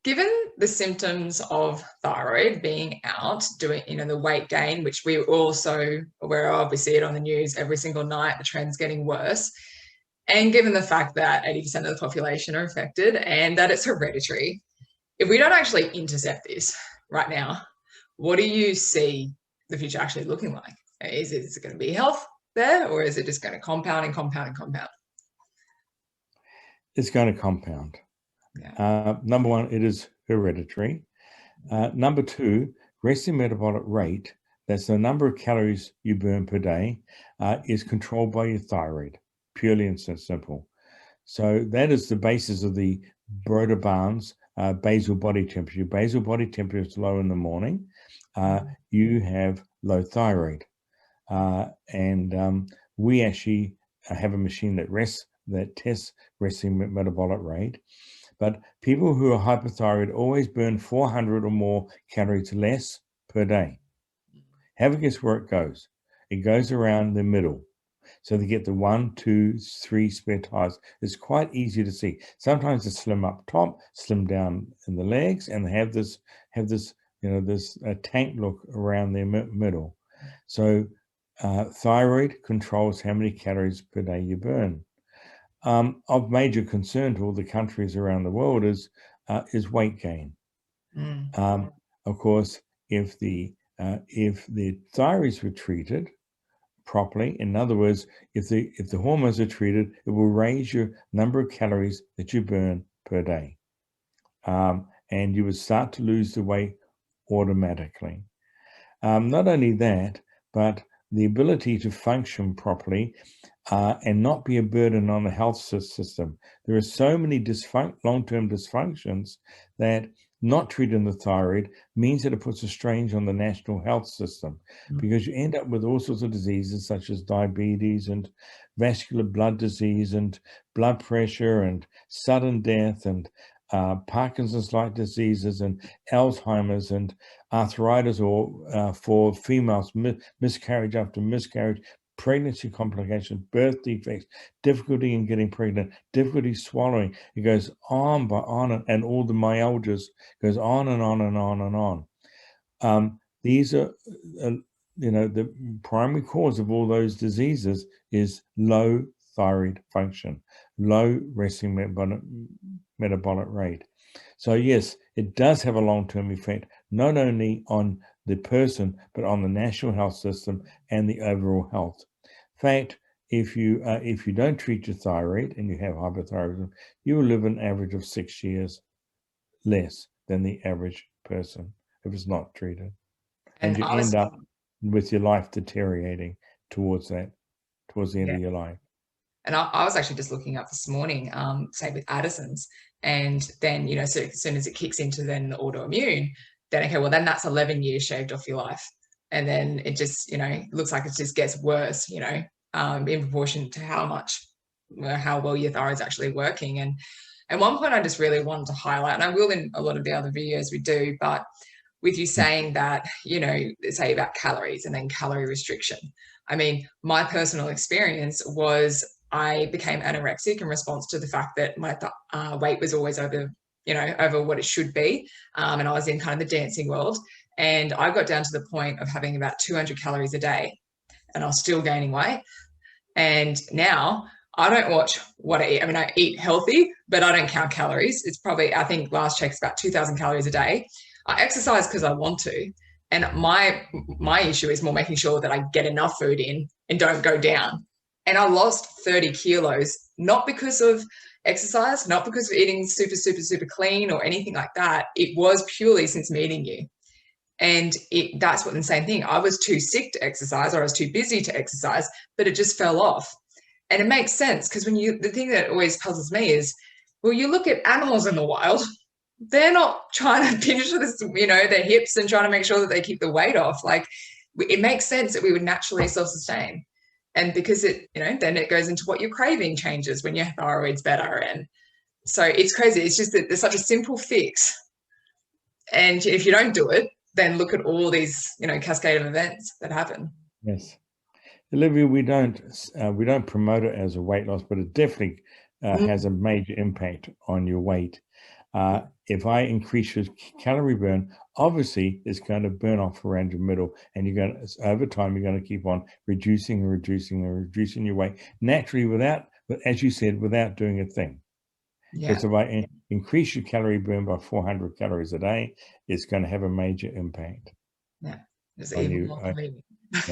Given the symptoms of thyroid being out, doing, the weight gain, which we also aware of, we see it on the news every single night, the trend's getting worse. And given the fact that 80% of the population are affected and that it's hereditary, if we don't actually intercept this right now, what do you see the future actually looking like? Is it going to be health there, or is it just going to compound and compound and compound? It's going to compound. Yeah. Number one, it is hereditary. Number two, resting metabolic rate, that's the number of calories you burn per day, is controlled by your thyroid, purely and simple. So that is the basis of the Broder Barnes basal body temperature. Basal body temperature is low in the morning. You have low thyroid. And we actually have a machine that tests resting metabolic rate. But people who are hypothyroid always burn 400 or more calories less per day. Have a guess where it goes. It goes around the middle. So they get the 1, 2, 3 spare tires. It's quite easy to see. Sometimes it's slim up top, slim down in the legs, and they have this tank look around their middle. So thyroid controls how many calories per day you burn. Of major concern to all the countries around the world is weight gain. Of course, if the thyroids were treated properly, in other words, if the hormones are treated, it will raise your number of calories that you burn per day, and you would start to lose the weight automatically. Not only that, but the ability to function properly and not be a burden on the health system. There are so many long-term dysfunctions that not treating the thyroid means that it puts a strain on the national health system, because you end up with all sorts of diseases such as diabetes and vascular blood disease and blood pressure and sudden death and Parkinson's-like diseases and Alzheimer's and arthritis, or for females, miscarriage after miscarriage, pregnancy complications, birth defects, difficulty in getting pregnant, difficulty swallowing. It goes on and all the myalgias goes on and on and on and on. These are, the primary cause of all those diseases is low thyroid function, low resting metabolic rate. So yes, it does have a long-term effect, not only on the person, but on the national health system and the overall health. In fact, if you don't treat your thyroid and you have hypothyroidism, you will live an average of 6 years less than the average person if it's not treated. And you end up with your life deteriorating towards the end of your life. And I was actually just looking up this morning, say with Addison's, and then, so as soon as it kicks into then the autoimmune, then, okay, well, then that's 11 years shaved off your life. And then it just, looks like it just gets worse, in proportion to how well your thyroid's actually working. And one point I just really wanted to highlight, and I will in a lot of the other videos we do, but with you saying that, say about calories and then calorie restriction. I mean, my personal experience was I became anorexic in response to the fact that my weight was always over what it should be. And I was in kind of the dancing world. And I got down to the point of having about 200 calories a day, and I was still gaining weight. And now I don't watch what I eat. I mean, I eat healthy, but I don't count calories. It's probably, I think last check's about 2,000 calories a day. I exercise because I want to. And my issue is more making sure that I get enough food in and don't go down. And I lost 30 kilos, not because of exercise, not because of eating super, super, super clean or anything like that. It was purely since meeting you. And that's what the same thing. I was too sick to exercise, or I was too busy to exercise, but it just fell off. And it makes sense, because the thing that always puzzles me is, well, you look at animals in the wild, they're not trying to pinch this, their hips and trying to make sure that they keep the weight off. Like, it makes sense that we would naturally self-sustain. And because then it goes into what your craving changes when your thyroid's better. And so it's crazy. It's just that there's such a simple fix. And if you don't do it, then look at all these, cascade of events that happen. Yes. Olivia, we don't promote it as a weight loss, but it definitely has a major impact on your weight. If I increase your calorie burn, obviously it's going to burn off around your middle, and you're going to, over time, you're going to keep on reducing and reducing and reducing your weight naturally without, but as you said, without doing a thing. Yeah. Because if I increase your calorie burn by 400 calories a day, it's going to have a major impact Yeah. It's on even you. more convenient.